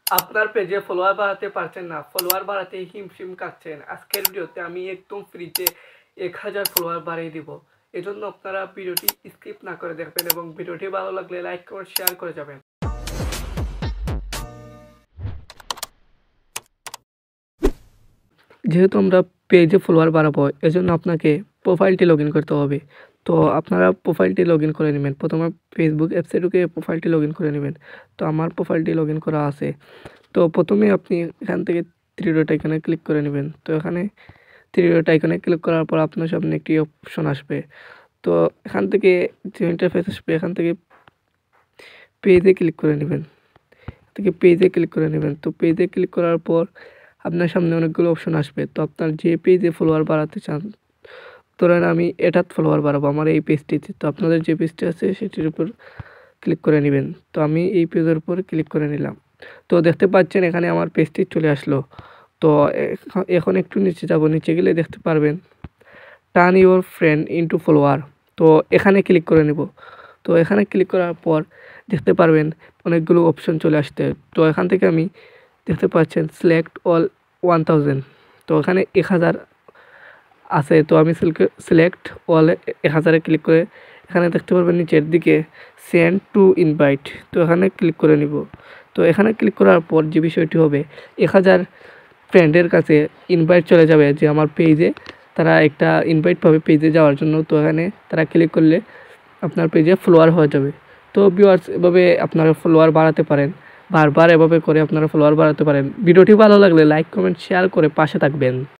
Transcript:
আপনার পেজে ফলোয়ার বাড়াতে পারছেন না, ফলোয়ার বাড়াতে হিমশিম খাচ্ছেন। আজকের ভিডিওতে আমি একদম ফ্রিতে 1000 ফলোয়ার বাড়িয়ে দিব। এজন্য আপনারা ভিডিওটি স্কিপ না করে দেখবেন এবং ভিডিওটি ভালো লাগলে লাইক করে শেয়ার করে যাবেন। যেহেতু আমরা পেজে ফলোয়ার বাড়াবো, এজন্য আপনাকে প্রোফাইলটি লগ ইন করতে হবে। তো আপনারা প্রোফাইলটি লগ ইন করে নেবেন। প্রথমে ফেসবুক অ্যাপসে ঢুকে প্রোফাইলটি লগ ইন করে নেবেন। তো আমার প্রোফাইলটি লগ ইন করা আছে। তো প্রথমে আপনি এখান থেকে থ্রি ডট আইকনে ক্লিক করে নেবেন। তো এখানে থ্রি ডট আইকনে ক্লিক করার পর আপনার সামনে একটি অপশন আসবে। তো এখান থেকে যে ইন্টারফেস আসবে, এখান থেকে পেজে ক্লিক করে নেবেন। পেজে ক্লিক করে নেবেন। তো পেজে ক্লিক করার পর আপনার সামনে অনেকগুলো অপশন আসবে। তো আপনার যে পেজে ফলোয়ার বাড়াতে চান, ধরেন আমি এটাত ফলোয়ার বাড়াবো আমার এই পেজটিতে। তো আপনাদের যে পেজটি আছে সেটির উপর ক্লিক করে নেবেন। তো আমি এই পেজের উপর ক্লিক করে নিলাম। তো দেখতে পাচ্ছেন এখানে আমার পেজটি চলে আসলো। তো এখন একটু নিচে যাব, নিচে গেলে দেখতে পারবেন turn your friend into follower. তো এখানে ক্লিক করে নেব। তো এখানে ক্লিক করার পর দেখতে পারবেন অনেকগুলো অপশন চলে আসতে। তো এখান থেকে আমি দেখতে পাচ্ছেন সিলেক্ট অল 1000। তো এখানে 1000 আছে। তো আমি সিলেক্ট অল 1000-এ ক্লিক করে এখানে দেখতে পারবেন নিচের দিকে সেন্ড টু ইনভাইট। তো এখানে ক্লিক করে নিব। তো এখানে ক্লিক করার পর যে বিষয়টি হবে, 1000 ফ্রেন্ডের কাছে ইনভাইট চলে যাবে যে আমার পেজে তারা একটা ইনভাইট পাবে পেজে যাওয়ার জন্য। তো এখানে তারা ক্লিক করলে আপনার পেজে ফলোয়ার হয়ে যাবে। তো ভিউয়ার্স, এভাবে আপনারা ফলোয়ার বাড়াতে পারেন। বারবার এভাবে করে আপনারা ফলোয়ার বাড়াতে পারেন। ভিডিওটি ভালো লাগলে লাইক কমেন্ট শেয়ার করে পাশে থাকবেন।